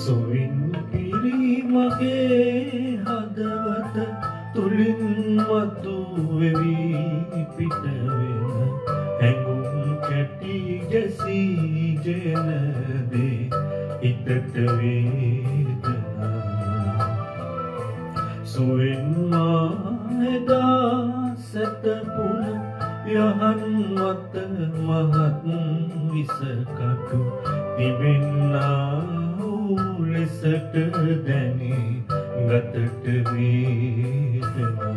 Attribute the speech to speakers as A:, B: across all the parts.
A: සොවින් පිරි මගේ හදවත තුලින් මතු වෙවි පිටවෙන හැඟුම් කැටි ගැසී ජන දේ හිතට වේදනා සොවින් මාදා සතපුන යහන් මත මහත් විසකටු තිබෙන්නා ලෙසට දැනේ ගතට වේදනා.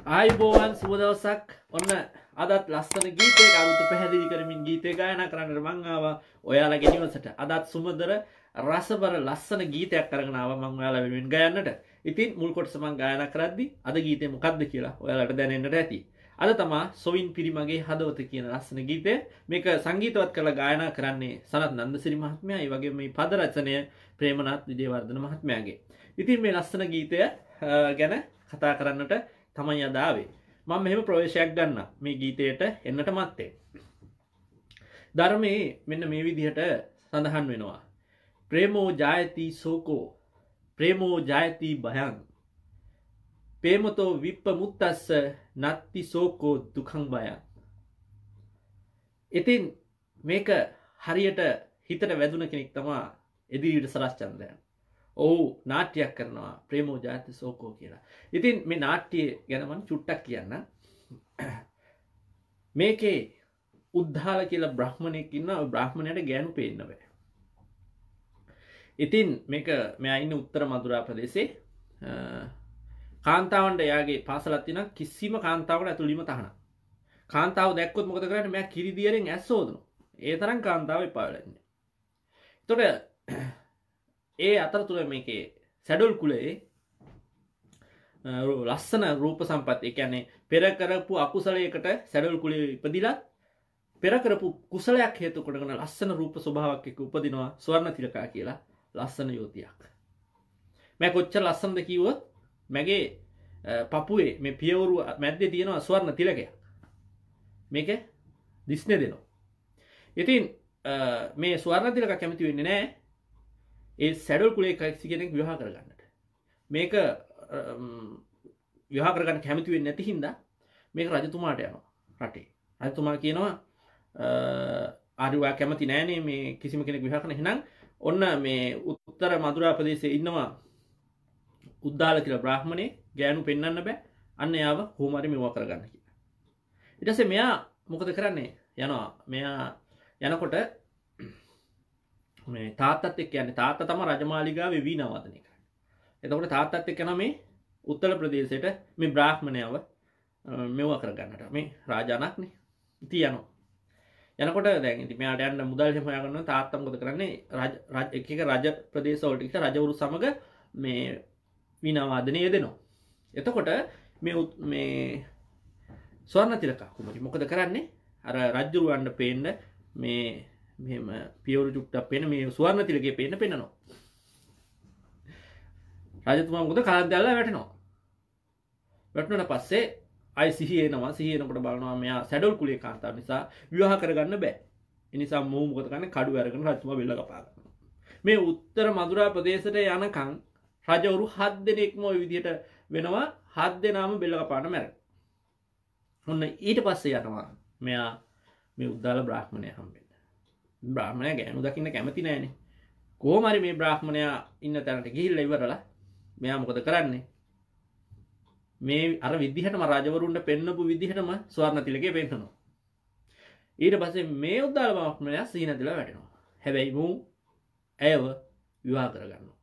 B: ආයිබෝවන් සුබ දවසක්. ඔන්න අදත් ලස්සන ගීතයක අරුත පැහැදිලි කරමින් ගීතය ගායනා කරන්නට මං ආවා ඔයාලගේ නිවසට. අදත් සුමදර රසබර ලස්සන ගීතයක් අරගෙන ආවා මං ඔයාලා වෙනුවෙන් ගයන්නට. ඉතින් මුල් කොටස මං ගායනා කරද්දි අද ගීතේ මොකක්ද කියලා ඔයාලට දැනෙන්නට ඇති. අද තමා සොවින් පිරිමගේ හදවත කියන ලස්සන ගීතය. මේක සංගීතවත් කරලා ගායනා කරන්නේ සනත් නන්දසිරි මහත්මයා. ඒ වගේම මේ පද රචනය ප්‍රේමනාත් විජේවර්ධන මහත්මයාගේ. ඉතින් මේ ලස්සන ගීතය ගැන කතා කරන්නට තමයි අද ආවේ. මම මෙහෙම ප්‍රවේශයක් ගන්න මේ ගීතයට එන්නට මත්තේ. ධර්මයේ මෙන්න මේ විදිහට සඳහන් වෙනවා. ප්‍රේමෝ ජායති සෝකෝ ප්‍රේමෝ ජායති භයං ප්‍රේමතෝ විප්පමුත්තස්ස නත්ති සෝකෝ දුකං බයං. ඉතින් මේක හරියට හිතට වැදුන කෙනෙක් තමයි එදිරියට සරස්චන්ද්‍රයන්. ඔව් නාට්‍යයක් කරනවා ප්‍රේමෝ ජායති සෝකෝ කියලා. ඉතින් මේ නාට්‍ය ගැන මම චුට්ටක් කියන්න. මේකේ උද්ධාල කියලා බ්‍රාහ්මණයෙක් ඉන්නවා. බ්‍රාහ්මණයට ගෑනු පේන්න බෑ. ඉතින් මේක මෙයා ඉන්නේ උත්තර මදුරා ප්‍රදේශේ. කාන්තාවන්ට එයාගේ පාසලක් තියෙනවා. කිසිම කාන්තාවකට ඇතුළීම තහනම්. කාන්තාව දැක්කොත් මොකද කරන්නේ? මෙයා කිරි දියරෙන් ඇස් හොදනවා. ඒ තරම් කාන්තාව එපා වෙලා ඉන්නේ. ඒතකොට ඒ අතරතුර මේකේ සැඩොල් කුලයේ ලස්සන රූප සම්පත්, ඒ කියන්නේ පෙර කරපු අකුසලයකට සැඩොල් කුලයේ ඉපදිලා පෙර කරපු කුසලයක් හේතු කොටගෙන ලස්සන රූප ස්වභාවයක් එක්ක උපදිනවා ස්වර්ණ තිලකා කියලා ලස්සන යෝතියක්. මම කොච්චර ලස්සනද කිව්වොත් මගේ පපුවේ මේ පියවරු මැද්දේ තියෙනවා ස්වර්ණ තිලකයක්. මේක දිස්නේ දෙනවා. ඉතින් මේ ස්වර්ණ තිලක කැමති වෙන්නේ නැහැ ඒ සැඩොල් කුලේ කෙනෙක් විවාහ කරගන්නට. මේක විවාහ කරගන්න කැමති වෙන්නේ නැති හින්දා මේක රජතුමාට යනවා රටේ. රජතුමා කියනවා ආරිවා කැමති නෑනේ මේ කිසිම කෙනෙක් විවාහ කරන්න. එහෙනම් ඔන්න මේ උත්තර මදුරා ප්‍රදේශයේ ඉන්නවා උද්දාල කියලා බ්‍රාහ්මණේ ගෑනු පෙන්වන්න බෑ. අන්න යාව කොහොම හරි මෙව කරගන්න කියලා. ඊට පස්සේ මෙයා මොකද කරන්නේ? යනවා. මෙයා යනකොට මේ තාත්තත් එක්ක යන්නේ. තාත්තා තමයි රජමාලිගාවේ වීණා වාදනය කරන්නේ. එතකොට තාත්තත් එක්ක යනවා මේ උත්තර ප්‍රදේශයට මේ බ්‍රාහ්මණයව මෙව කරගන්නට. මේ රාජානක්නේ. ඉතින් යනවා. යනකොට දැන් ඉතින් මෙයාට යන්න මුදල් හොයා ගන්නවා. තාත්තා මොකද කරන්නේ? එක රජ ප්‍රදේශ වලට ගිහින් රජවරු සමග මේ වීණා වාදනය යෙදෙනවා. එතකොට මේ ස්වර්ණ තිලක කුමරි මොකද කරන්නේ? අර රජුරවන්න පේන්න මේ මෙහෙම පියවරු චුට්ටක් පේන මේ ස්වර්ණ තිලකේ පේන්නනවා. රජතුමා මොකද කරන් දැල්ලා වැටෙනවා. වැටුණාට පස්සේ ආයි සිහිය එනවා. සිහිය එනකොට බලනවා මෙයා සැඩොල් කුලේ කාන්තාව නිසා විවාහ කරගන්න බෑ. ඒ නිසා මොහු මොකද කරන්නේ? කඩුව අරගෙන රජතුමා බෙල්ල කපා ගන්නවා. මේ උත්තර මදුරා ප්‍රදේශයට යනකම් රජවරු 7 දෙනෙක්ම ওই විදිහට වෙනවා. 7 දෙනාම බෙල්ල කපාන මැරෙනවා. ඔන්න ඊට පස්සේ යනවා මෙයා මේ උද්දාල බ්‍රාහ්මණයා හම්බෙන්න. බ්‍රාහ්මණයා ගෑනු දකින්න කැමති නෑනේ. කොහොම හරි මේ බ්‍රාහ්මණයා ඉන්න තැනට ගිහිල්ලා ඉවරලා මෙයා මොකද කරන්නේ? මේ අර විදිහටම රජවරුන්ට පෙන්නපු විදිහටම ස්වර්ණ තිලකේ පෙන්නනවා. ඊට පස්සේ මේ උද්දාල බ්‍රාහ්මණයා සීන දිලා වැටෙනවා. හැබැයි මූ ඇයව විවාහ කරගන්නවා.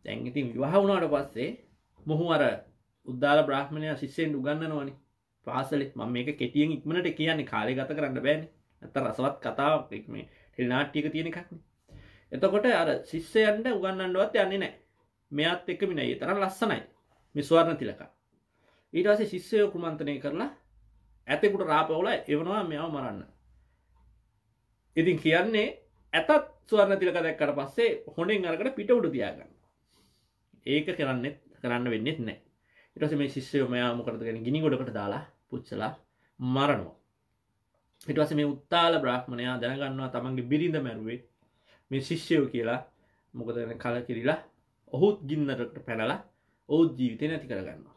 B: දැන් ඉතින් විවාහ වුණාට පස්සේ මොහු අර උද්දාල බ්‍රාහ්මණයා ශිෂ්‍යයන්ට උගන්වනවනේ පාසලේ. මම මේක කෙටියෙන් ඉක්මනට කියන්නේ කාලය ගත කරන්න බෑනේ. නැත්තම් රසවත් කතාවක් මේ ටෙලි නාට්‍යයක තියෙන එකක් නේ. එතකොට අර ශිෂ්‍යයන්ට උගන්වන්නවත් යන්නේ නැහැ. මෙයාත් එක්කම නෑ. ඒ තරම් ලස්සනයි මේ ස්වර්ණ තිලක. ඊට පස්සේ ශිෂ්‍යයෝ කුමන්ත්‍රණය කරලා ඇතෙකුට රාපවල එවනවා මෙයාව මරන්න. ඉතින් කියන්නේ ඇතත් ස්වර්ණ තිලක දැක්කට පස්සේ හොඬෙන් අරගෙන පිට උඩ තියාගන්න. ඒක කරන්න වෙන්නේ නැහැ. ඊට පස්සේ මේ ශිෂ්‍යයෝ මෙයා මොකටද කියන්නේ ගිනි ගොඩකට දාලා පුච්චලා මරනවා. ඊට පස්සේ මේ උත්තාල බ්‍රාහ්මණයා දැනගන්නවා තමන්ගේ බිරිඳ මැරුවේ මේ ශිෂ්‍යයෝ කියලා. මොකද කලකිරිලා ඔහුත් ගින්නරට පැනලා ඔහුත් ජීවිතේ නැති කරගන්නවා.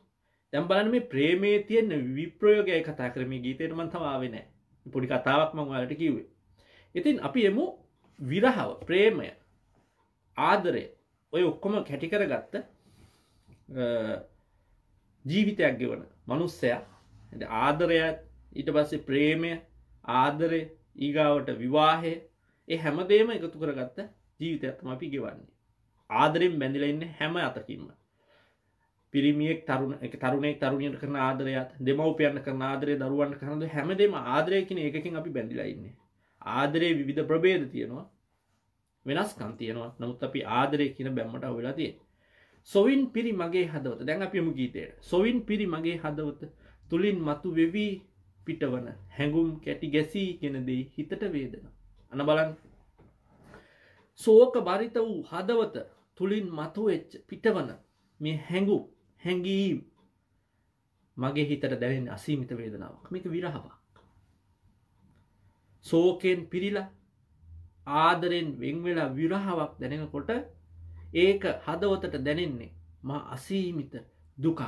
B: දැන් බලන්න මේ ප්‍රේමයේ තියෙන විප්‍රයෝගයයි කතා කරන්නේ. මේ ගීතේට මම තව ආවේ නැහැ. පොඩි කතාවක් මම ඔයාලට කිව්වේ. ඉතින් අපි එමු විරහව, ප්‍රේමය, ආදරය ඔය ඔක්කොම කැටි කරගත්ත ජීවිතයක් ගෙවන මනුස්සයා. ආදරය, ඊට පස්සේ ප්‍රේමය, ආදරය, ඊගාවට විවාහය, ඒ හැමදේම එකතු කරගත්ත ජීවිතයක් තමයි අපි ගෙවන්නේ. ආදරෙන් බැඳිලා ඉන්නේ හැම අතකින්ම. පිරිමියෙක් තරුණයෙක් තරුණියට කරන ආදරයත්, දෙමව්පියන්ට කරන ආදරය, දරුවන්ට කරන හැමදේම ආදරය කියන එකකින් අපි බැඳිලා ඉන්නේ. ආදරයේ විවිධ ප්‍රභේද තියෙනවා, වෙනස්කම් තියෙනවා. නමුත් අපි ආදරය කියන බැම්මට අහු වෙලා තියෙන්නේ. සොවින් පිරි මගේ හදවත. දැන් අපි යමු ගීතයට. සොවින් පිරි මගේ හදවත තුලින් මතු වෙවි පිටවන හැඟුම් කැටි ගැසී කියන දේ හිතට වේදනා. අන්න බලන්න. ශෝක බරිත වූ හදවත තුලින් මතුවෙච්ච පිටවන මේ හැඟීම් මගේ හිතට දැනෙන අසීමිත වේදනාවක්. මේක විරහවක්. ශෝකයෙන් පිරීලා ආදරෙන් වෙන් වෙලා විරහවක් දැනෙනකොට ඒක හදවතට දැනෙන්නේ මා අසීමිත දුකක්.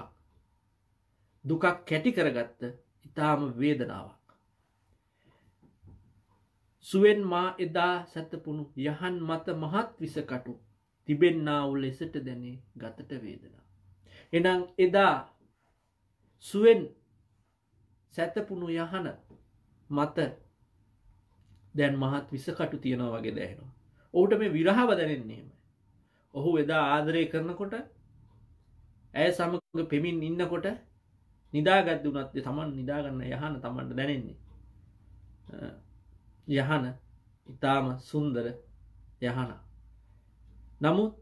B: දුකක් කැටි කරගත්ත ඊටාම වේදනාවක්. සුවෙන් මා එදා සැතපුණු යහන් මත මහත් විසකටු තිබෙන්නා වූ ලෙසට දැනේ ගතට වේදනා. එනම් එදා සුවෙන් සැතපුණු යහන මත දැන් මහත් විසකටු තියනවා වගේ දැනෙනවා. ඔහුට මේ විරහව දැනෙන්නේ එහෙමයි. ඔහු එදා ආදරය කරනකොට ඇය සමග පෙමින් ඉන්නකොට නිදාගත් උනත් තමන් නිදාගන්න යහන තමන්ට දැනෙන්නේ. යහන ඊටාම සුන්දර යහන. නමුත්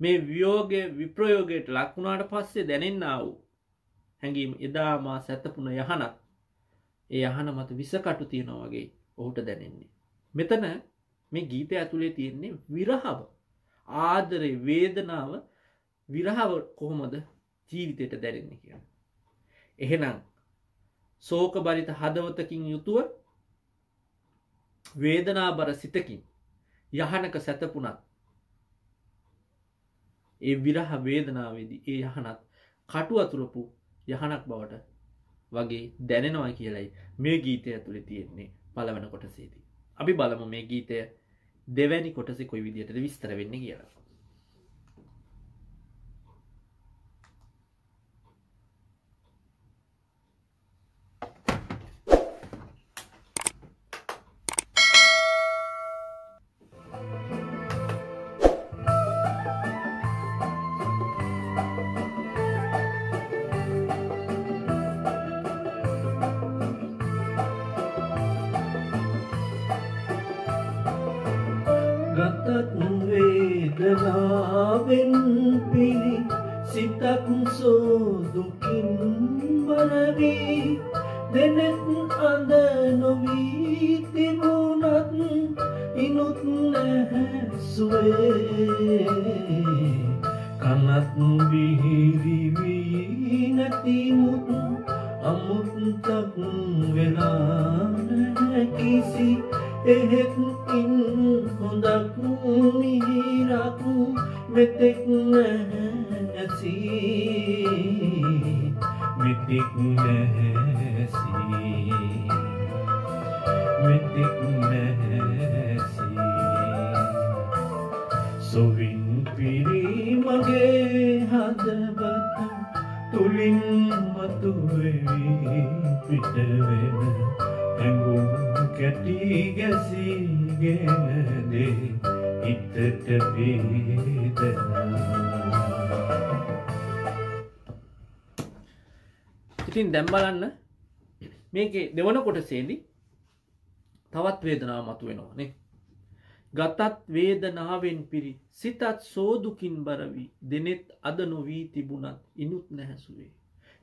B: මේ වියෝගයේ විප්‍රයෝගයට ලක් වුණාට පස්සේ දැනෙන්නා වූ හැඟීම එදා මා සැතපුණ යහනක් ඒ යහන මත විසකටු තියනවා වගේ ඔහුට දැනෙන්නේ. මෙතන මේ ගීතය ඇතුලේ තියෙන්නේ විරහව, ආදරේ, වේදනාව, විරහව කොහොමද ජීවිතයට දැනෙන්නේ කියලා. එහෙනම් ශෝක බරිත හදවතකින් යුතුව වේදනාබර සිතකින් යහනක සැතපුණත් ඒ විරහ වේදනාවේදී ඒ යහනත් කටු අතුරපු යහනක් බවට වගේ දැනෙනවා කියලයි මේ ගීතය ඇතුලේ තියෙන්නේ පළවෙනි කොටසේදී. අපි බලමු මේ ගීතය දෙවැනි කොටසේ කොයි විදිහටද විස්තර වෙන්නේ කියලා.
A: ගතත් වේදනාවෙන් පිරි සිතක් සෝදුකින් බරවී දෙනෙත් අඳ නොවී තිබුණත් ඉනුත් නැහැ සුවේ කනත් විහිරි වී නැතිමුත් අමුත්තක් වෙලා නැහැ කිසි එහෙත් ඉන් හොඳක් මිහිරක් මෙතෙක් නැසි මෙතෙක් නැසි මෙතෙක් නැසි සොවින් පිරි මගේ හදවත තුලින් මතුවෙවි පිටවෙන හැඟුම් කැටි ගැසීගෙන දේ හිතට වේදනා.
B: ඉතින් දැන් බලන්න මේකේ දෙවන කොටසේදී තවත් වේදනාවක් මතුවෙනවා නේ. ගතත් වේදනාවෙන් පිරි සිතත් සෝදුකින් බරවි දෙනෙත් අද නොවී තිබුණත් ඉනුත් නැහැසුවේ.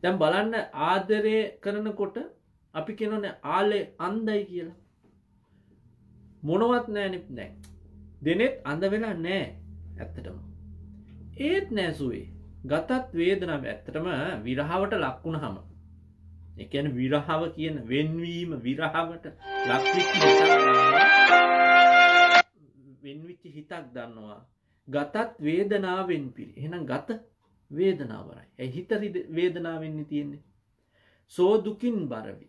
B: දැන් බලන්න ආදරය කරනකොට අපි කියනෝනේ ආලේ අන්දයි කියලා. මොනවත් නැහැනේ දැන්. දෙනෙත් අඳ වෙලා නැහැ ඇත්තටම. ඒත් නැසුවේ. ගතත් වේදනාව ඇත්තටම විරහවට ලක් වුණාම ඒ කියන්නේ විරහව කියන වෙන්වීම විරහවට ලක්විච්ච හිතක් දන්නවා. වෙන්විච්ච හිතක් දන්නවා. ගතත් වේදනාවෙන් පිරි. එහෙනම් ගත වේදනාවරයි. ඒ හිත වේදනාවෙන් තියෙන්නේ. සෝ දුකින් බරවි.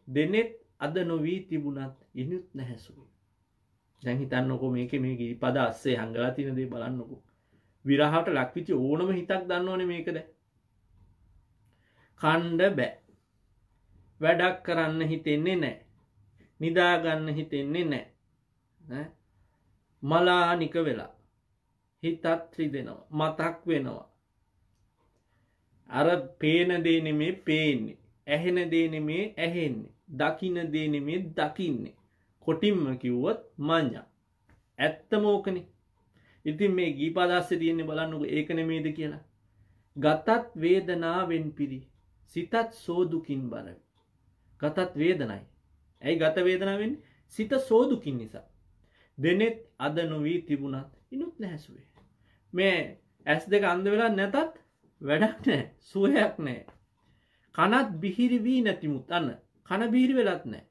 B: දෙනෙත් අද නොවී තිබුණත් ඉනුත් නැහැසුයි. දැන් හිතන්නකෝ මේකේ මේ ගී පද අස්සේ හංගලා තියෙන දේ බලන්නකෝ. විරහවට ලක්විච්ච ඕනම හිතක් දන්නෝනේ මේකද? කණ්ඩ බෑ. වැඩක් කරන්න හිතෙන්නේ නැහැ. නිදා ගන්න හිතෙන්නේ නැහැ. මලානික වෙලා හිතත් රිදෙනවා. මතක් වෙනවා. අර පේන දේ නෙමේ පේන්නේ. ඇහෙන දේ නෙමේ ඇහෙන්නේ. දකින්න දේ නෙමේ දකින්නේ. කොටින්ම කිව්වොත් මඤ්ඤා. ඇත්තම ඕකනේ. ඉතින් මේ ගීපාදාස්සේ තියෙන්නේ බලන්නකෝ ඒක නෙමේද කියලා. ගතත් වේදනාවෙන් පිරි. සිතත් සෝදුකින් බරවි. ගතත් වේදනයි. ඇයි ගත වේදනාව වෙන්නේ? සිත සෝදුකින් නිසා. දෙනෙත් අද නොවී තිබුණත් ඉනුත් නැහැසුවේ. මේ S2 අන්ධ වෙලා නැතත් වැඩක් නැහැ. සුවයක් නැහැ. කනත් බිහිරි වී නැතිමුත් අන්න. කන බිහිරි වෙලත් නැහැ.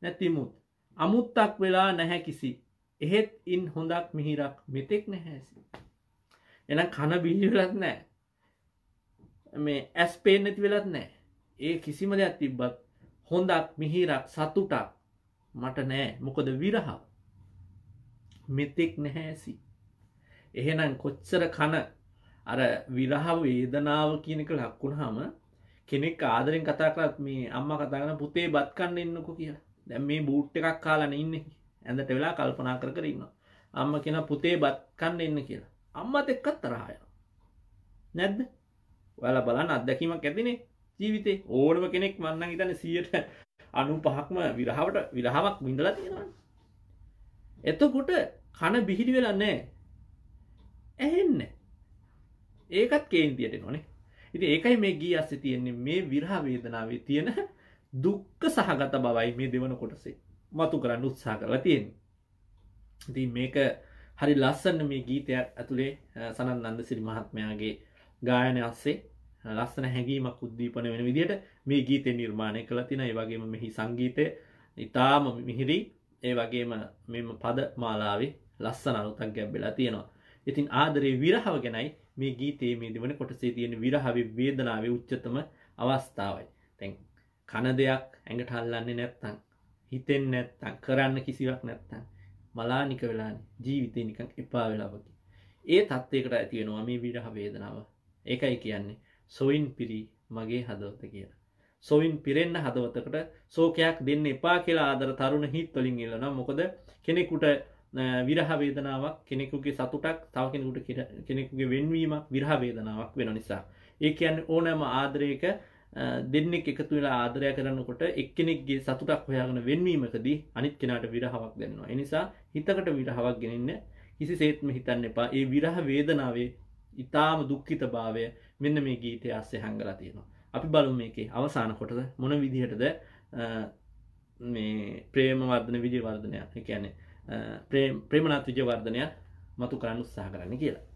B: නැතිමුත් අමුත්තක් වෙලා නැහැ කිසි. එහෙත් ඉන් හොඳක් මිහිරක් මෙතෙක් නැහැසි. එහෙනම් කන බිහිරි වෙලත් නැහැ. මේ ඇස් පේන්නේ නැති වෙලත් නැහැ. ඒ කිසිම දෙයක් තිබ්බත් හොඳක් මිහිරක් සතුටක් මට නැහැ. මොකද විරහ මෙතෙක් නැහැසි. එහෙනම් කොච්චර කන අර විරහ වේදනාව කියන එක ලක් වුණාම කෙනෙක් ආදරෙන් කතා කරත් මේ අම්මා කතා කරන පුතේ බත් කන්න එන්නකෝ කියලා. දැන් මේ බූට් එකක් කාලා ඉන්නේ. ඇඳට වෙලා කල්පනා කර කර ඉන්නවා. අම්මා කියනවා පුතේ බත් කන්න එන්න කියලා. අම්මාත් එක්ක තරහ යනවා. නැද්ද? ඔයාලා බලන්න අත්දැකීමක් ඇතිනේ ජීවිතේ. ඕනම කෙනෙක් මම නම් හිතන්නේ 95%ක්ම විරහාවක් විඳලා තියෙනවා. එතකොට කන බිහිරි වෙලා නැහැ. ඇහෙන්නේ. ඒකත් කේන්තියට එනවනේ. ඉතින් ඒකයි මේ ගී ඇස්සේ තියෙන්නේ මේ විරහ වේදනාවේ තියෙන දුක්ඛ සහගත බවයි මේ දෙවන කොටසේ මතු කරන්න උත්සාහ කරලා තියෙන්නේ. ඉතින් මේක හරි ලස්සන මේ ගීතය ඇතුලේ සනත් නන්දසිරි මහත්මයාගේ ගායනය ඇස්සේ ලස්සන හැඟීමක් උද්දීපන වෙන විදිහට මේ ගීතය නිර්මාණය කළා තියෙනවා. ඒ වගේම මෙහි සංගීතය ඉතාම මිහිරි. ඒ වගේම මෙම පද මාලාවේ ලස්සන අරුතක් ගැඹෙලා තියෙනවා. ඉතින් ආදරේ විරහව ගැනයි මේ ගීතයේ මේ දෙවන කොටසේ තියෙන විරහවේ වේදනාවේ උච්චතම අවස්ථාවයි. දැන් කන දෙයක් ඇඟට අල්ලන්නේ නැත්නම් හිතෙන්නේ නැත්නම් කරන්න කිසිවක් නැත්නම් මලානික වෙලානේ ජීවිතේ නිකන් එපා වෙලා වගේ. ඒ තත්යකට ඇති වෙනවා මේ විරහ වේදනාව. ඒකයි කියන්නේ සොයින් පිරි මගේ හදවත කියලා. සොයින් පිරෙන්න හදවතකට ශෝකයක් දෙන්න එපා කියලා ආදර තරුණ හිත් වලින් ඉල්ලනවා. මොකද කෙනෙකුට විරහ වේදනාවක් කෙනෙකුගේ සතුටක් තව කෙනෙකුගේ වෙන්වීමක් විරහ වේදනාවක් වෙන නිසා. ඒ කියන්නේ ඕනෑම ආදරයක දෙන්නෙක් එකතු වෙලා ආදරය කරනකොට එක්කෙනෙක්ගේ සතුටක් හොයාගෙන වෙන්වීමකදී අනිත් කෙනාට විරහාවක් දැනෙනවා. ඒ නිසා හිතකට විරහාවක් ගෙනින්න කිසිසේත්ම හිතන්න එපා. ඒ විරහ වේදනාවේ ඊටාම දුක්ඛිත භාවය මෙන්න මේ ගීතය ASCII හංගලා තියෙනවා. අපි බලමු මේකේ අවසාන කොටස මොන විදිහටද මේ ප්‍රේමවර්ධන විජයවර්ධනය ඒ කියන්නේ ප්‍රේමනාත් විජයවර්ධනය මතු කරන්න උත්සාහ කරන්න කියලා.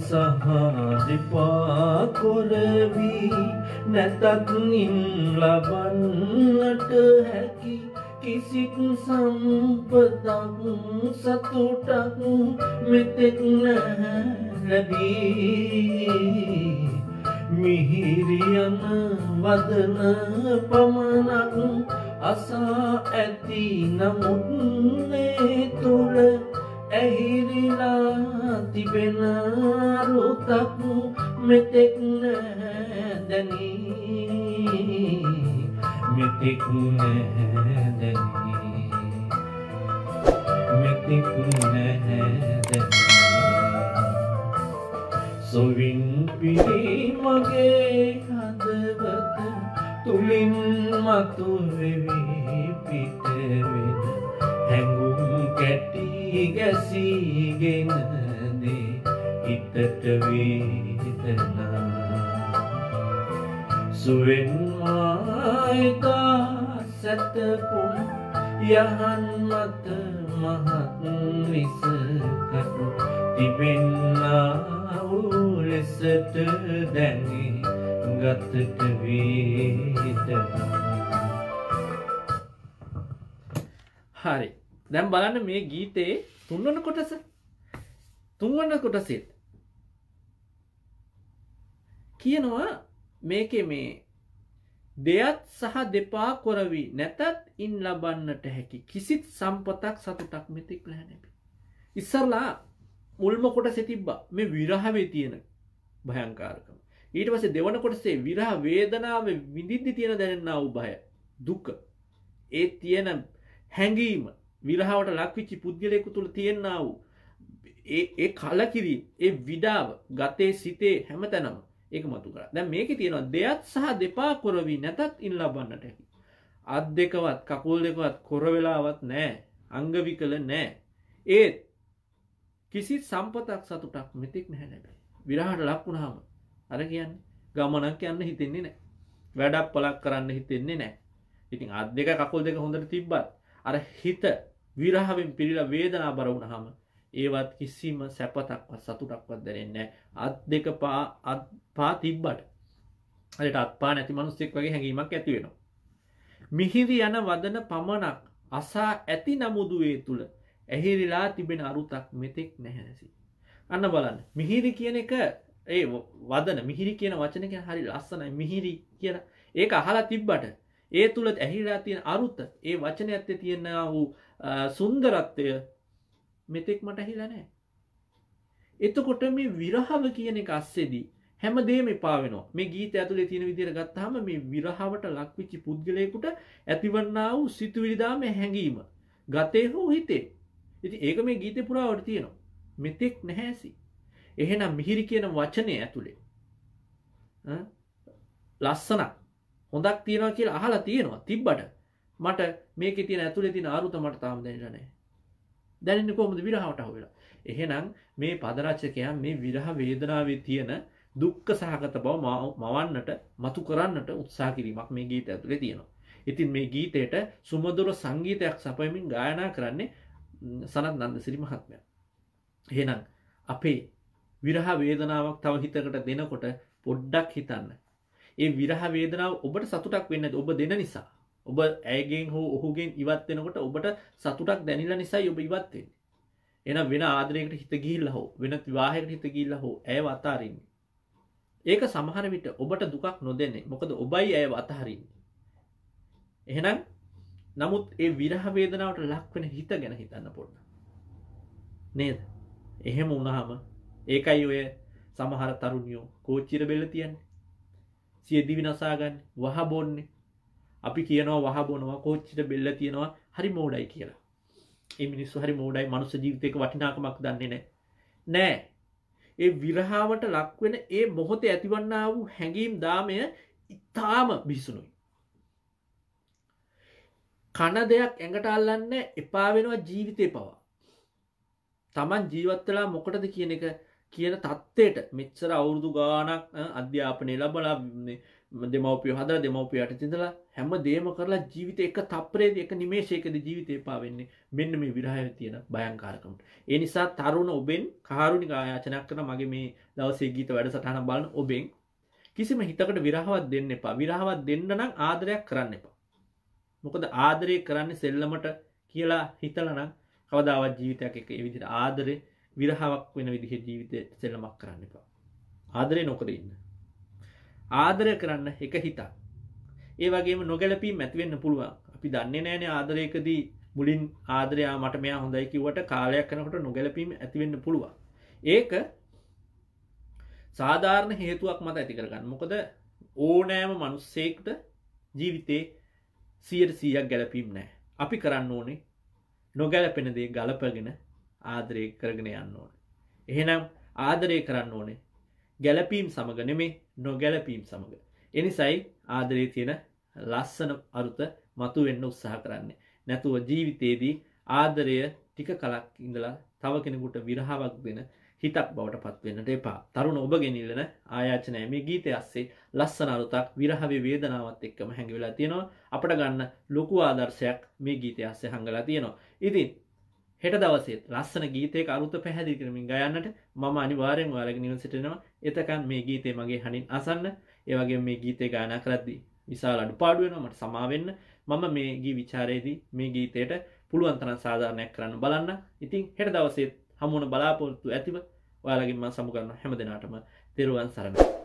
A: සහ දෙපා කොරවි නැතත් නින් ලබන්නට හැකි කිසිත් සම්පතක් සතුටක් මෙතෙක් නැහැ ලැබී මිහිරියන වදන පමණක් අසා ඇති නමුත් මේ තුල ඇහිරිලා තිබෙන රුතක් මෙතෙක් දැනී මෙතෙක් දැනී මෙතෙක් දැනී සොවින් පිරි මගේ හදවත තුලින් මතුවෙවි පිට වෙන හැඟුම් කැටි ගැසීගෙන දේ හිතට වේදනා සුවෙන් මායිදා සැතපුම් යහන් මත මහත් විසකටු තිබෙන්නා වූ ලෙසට දැනේ ගතට වේදනා.
B: හරි. දැන් බලන්න මේ ගීතේ තුන්වන කොටසේ කියනවා මේකේ මේ දෙයත් සහ දෙපා කොරවි නැතත් ඉන් ලබන්නට හැකි කිසිත් සම්පතක් සතුටක් මෙතෙක් නැහැ නෙපි. ඉස්සරලා මුල්ම කොටසේ තිබ්බා මේ විරහවේ තියෙන භයංකාරකම. ඊට පස්සේ දෙවන කොටසේ විරහ වේදනාව විඳිද්දි තියෙන දැනෙනා වූ භය දුක ඒ තියෙන හැඟීම විරහවට ලක්විච්ච පුද්ගලයෙකු තුළ තියෙනා වූ ඒ කලකිරීම ඒ විඩාව ගතේ සිතේ හැමතැනම ඒක මතු කරා. දැන් මේකේ තියෙනවා දෙයත් සහ දෙපා කොරවි නැතත් ඉන් ලබන්නට හැකි. අත් දෙකවත් කකුල් දෙකවත් කොර වෙලාවත් නැහැ. අංග විකල නැහැ. ඒත් කිසි සම්පතක් සතුටක් මෙතෙක් නැහැ ලැබෙන්නේ. විරහට ලක් වුණාම අර කියන්නේ ගමනක් යන්න හිතෙන්නේ නැහැ. වැඩක් පළක් කරන්න හිතෙන්නේ නැහැ. ඉතින් අත් දෙක කකුල් දෙක හොඳට තිබ්බත් අර හිත විරහවෙන් පිරීලා වේදනාව බර වුණාම ඒවත් කිසිම සැපතක්වත් සතුටක්වත් දැනෙන්නේ නැහැ. අත් දෙක පා තිබ්බට හරියට අත්පා නැති මිනිස්සෙක් වගේ හැඟීමක් ඇති වෙනවා. මිහිරි යන වදන පමණක් අසා ඇති නමුදුවේ තුල ඇහිරිලා තිබෙන අරුතක් මෙතෙක් නැහැසි. අන්න බලන්න. මිහිරි කියන එක ඒ වදන මිහිරි කියන වචනේ කියන හරි ලස්සනයි. මිහිරි කියලා ඒක අහලා තිබ්බට ඒ තුල ඇහිලා තියෙන අරුත ඒ වචනේ ඇත්තේ තියෙන වූ සුන්දරත්වය මෙතෙක් මට ඇහිලා නැහැ. එතකොට මේ විරහව කියන එක අස්සේදී හැමදේම එපා වෙනවා. මේ ගීතය ඇතුලේ තියෙන විදිහට ගත්තාම මේ විරහවට ලක්විච්ච පුද්ගලයෙකුට ඇතිවන්නා වූ සිතුවිලි දාමේ හැඟීම ගතේ හෝ හිතේ. ඉතින් ඒක මේ ගීතේ පුරාවට තියෙනවා. මෙතෙක් නැහැසි. එහෙනම් මිහිරි කියන වචනේ ඇතුලේ ලස්සනක් හොඳක් තියනවා කියලා අහලා තියෙනවා. තිබ්බට මට මේකේ තියෙන ඇතුලේ තියෙන ආරුත මට තාම දැනෙලා නැහැ. දැනෙන්නේ කොහොමද විරහවට අහුවෙලා. එහෙනම් මේ පද රචකයා මේ විරහ වේදනාවේ තියෙන දුක්ඛ සහගත බව මවන්නට මතු කරන්නට උත්සාහ කිරීමක් මේ ගීතය ඇතුලේ තියෙනවා. ඉතින් මේ ගීතයට සුමధుර සංගීතයක් සපයමින් ගායනා කරන්නේ සනත් නන්දසිරි මහත්මයා. එහෙනම් අපේ විරහ වේදනාවක් තව හිතකට දෙනකොට පොඩ්ඩක් හිතන්න. ඒ විරහ වේදනාව ඔබට සතුටක් වෙන්නේ නැද්ද? ඔබ දෙන නිසා. ඔබ ඇයගෙන් හෝ ඔහුගෙන් ඉවත් වෙනකොට ඔබට සතුටක් දැනෙලා නිසායි ඔබ ඉවත් වෙන්නේ. එහෙනම් වෙන ආදරයකට හිත ගිහිල්ලා හෝ වෙන විවාහයකට හිත ගිහිල්ලා හෝ ඇයව අතාරින්නේ. ඒක සමහර විට ඔබට දුකක් නොදෙන්නේ. මොකද ඔබයි ඇයව අතහරින්නේ. එහෙනම් නමුත් ඒ විරහ වේදනාවට ලක් වෙන හිත ගැන හිතන්න පොඩ්ඩක්. නේද? එහෙම වුණාම ඒකයි ඔය සමහර තරුණියෝ කෝච්චියට බෙල්ල තියන්නේ. සිය දිවි නසා ගන්න, වහ බොන්නේ. අපි කියනවා වහ බොනවා කෝච්චියට බෙල්ල තියනවා හරි මෝඩයි කියලා. ඒ මිනිස්සු හරි මෝඩයි. මනුස්ස ජීවිතේක වටිනාකමක් දන්නේ නැහැ. නෑ. ඒ විරහවට ලක් වෙන ඒ මොහොතේ ඇතිවන්නා වූ හැඟීම් දාමය ඉතාම බිහිසුණුයි. කන දෙයක් ඇඟට අල්ලන්නේ එපා වෙනවා ජීවිතේ පවා. Taman ජීවත් වෙලා මොකටද කියන එක කියන தත්ත්වයට මෙච්චර අවුරුදු ගාණක් අධ්‍යාපනය ලැබලා දෙමව්පියෝ හදලා දෙමව්පියට ඉඳලා හැම දෙයක්ම කරලා ජීවිතේ එක තප්පරේදී එක නිමේෂයකදී ජීවිතේ එපා වෙන්නේ මෙන්න මේ විරහයේ තියෙන භයංකාරකම. ඒ නිසා තරුණ ඔබෙන් කාරුණික ආයාචනයක් කරන මගේ මේ දවසේ ගීත වැඩසටහන බලන ඔබෙන් කිසිම හිතකට විරහවක් දෙන්න එපා. විරහවක් දෙන්න නම් ආදරයක් කරන්න එපා. මොකද ආදරය කරන්නේ සෙල්ලමට කියලා හිතලා නම් කවදාවත් ජීවිතයක් එක්ක ඒ විදිහට ආදරේ විරහවක් වෙන විදිහේ ජීවිතේ සෙල්ලමක් කරන්න එපා. ආදරේ නොකර ඉන්න. ආදරය කරන්න එක හිතක්. ඒ වගේම නොගැලපීම් ඇති වෙන්න පුළුවන්. අපි දන්නේ නැහැනේ ආදරයකදී මුලින් ආදරය මට මෙයා හොඳයි කිව්වට කාලයක් යනකොට නොගැලපීම් ඇති වෙන්න පුළුවන්. ඒක සාධාරණ හේතුවක් මත ඇති කරගන්න. මොකද ඕනෑම මිනිස්සෙකුට ජීවිතේ 100% ගැලපීම් නැහැ. අපි කරන්න ඕනේ නොගැලපෙන දේ ගලපගෙන ආදරය කරගෙන යන්න ඕනේ. එහෙනම් ආදරය කරන්න ඕනේ ගැලපීම් සමග නෙමෙයි නොගැලපීම් සමග. එනිසයි ආදරයේ තියෙන ලස්සන අරුත මතුවෙන්න උත්සාහ කරන්නේ. නැතුව ජීවිතේදී ආදරය ටික කලක් ඉඳලා තව කෙනෙකුට විරහාවක් දෙන හිතක් බවට පත් වෙන්නට එපා. තරුණ ඔබගෙන් ඉල්ලන ආයාචනය මේ ගීතය ඇස්සේ ලස්සන අරුතක් විරහවේ වේදනාවත් එක්කම හැංගිලා තියෙනවා. අපට ගන්න ලොකු ආදර්ශයක් මේ ගීතය ඇස්සේ හංගලා තියෙනවා. ඉතින් හෙට දවසේ ලස්සන ගීතයක අරුත පැහැදිලි කරමින් ගයන්නට මම අනිවාර්යෙන් ඔයාලගෙන ඉන්න සිටිනවා. එතකන් මේ ගීතය මගේ හනින් අසන්න. ඒ වගේම මේ ගීතය ගායනා කරද්දී විශාල අඩුපාඩු වෙනවා. මට සමා වෙන්න. මම මේ ගී විචාරයේදී මේ ගීතයට පුළුවන් තරම් සාධාරණයක් කරන්න බලන්න. ඉතින් හෙට දවසේ හමු වන බලාපොරොත්තු ඇතිව ඔයාලගෙන් මම සමු කරන හැම දිනාටම තෙරුවන් සරණයි.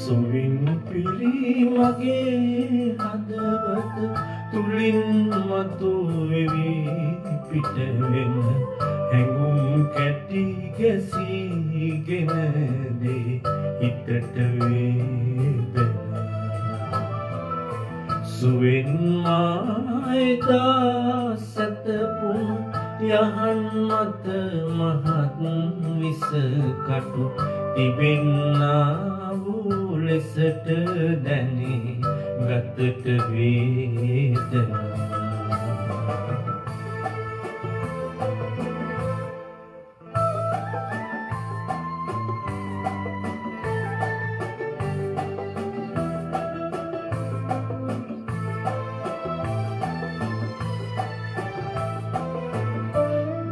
A: සොවින් පිරි මගේ හදවත තුලින් මතුවෙවි පිටවෙන හැඟුම් කැටි ගැසීගෙන දේ හිතට වේදනා සුවෙන් මායදා සතපුන් යහන් මත මහත් විස කටු තිබෙන්නා ලෙසට දැනේ ගතට වේදනා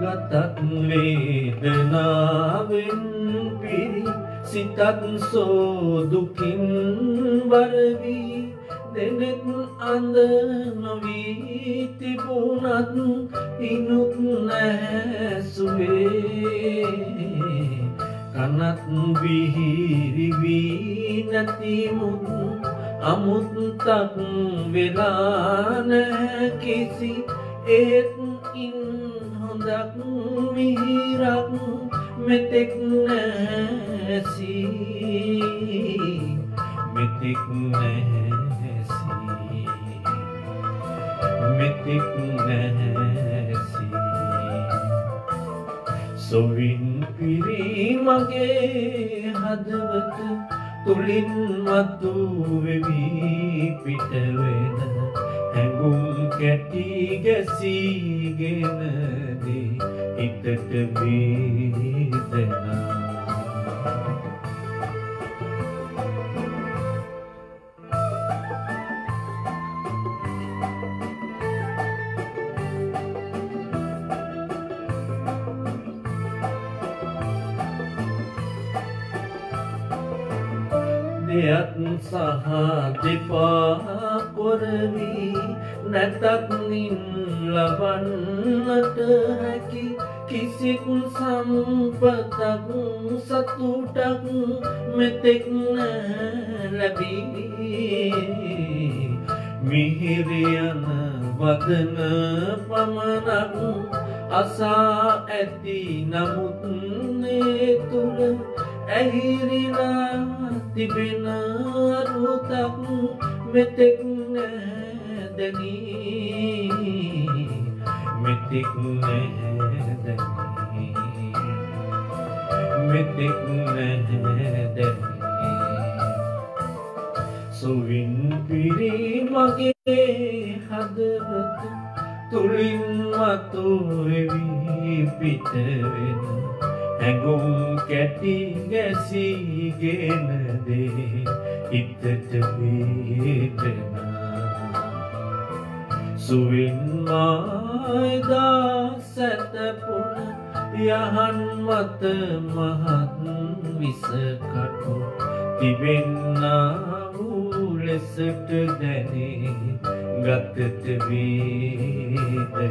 A: ගතත් වේදනාවෙන් පිරි සිතත් සෝදුකින් වරවි දෙනෙත් අඳ නොවී තිබුණත් ඉනුත් නැසුවේ කනත් විහිරි වී නැතිමුත් අමුත්තක් වෙලා නැහැ කිසි ඒත් ඉන් හොඳක් මිහිරක් මෙතෙක් නැසි මෙතෙක් නැසි මෙතෙක් නැසි සොවින් පිරි මගේ හදවත තුලින් මතුවෙවි පිටවෙන හැඟුම් කැටි ගැසීගෙන දේ හිතට වේදනා දෙයක් සහ දෙපා කොරවි නැතත් නින් ලබන්නට හැකි කිසිත් සම්පතක් සතුටක් මෙතෙක් ලැබී මිහිරියන වදන පමණක් අසා ඇති නමුත් ඒ තුල ඇහිරිලා තිබෙන අරුතක් මෙතෙක් නැදනී මෙතෙක් නැදනී මෙතෙක් නැදනී සොවින් පිරි මගේ හදවත තුලින් මතුවෙවි පිටවෙන හැඟුම් කැටි ගැසීගෙන දේ හිතට වේදනා සුවින් මායදා සැතපුන යහන් මත මහත් විස කටු තිබෙන්නා වූ ලෙසට දැනේ ගතට වේදනා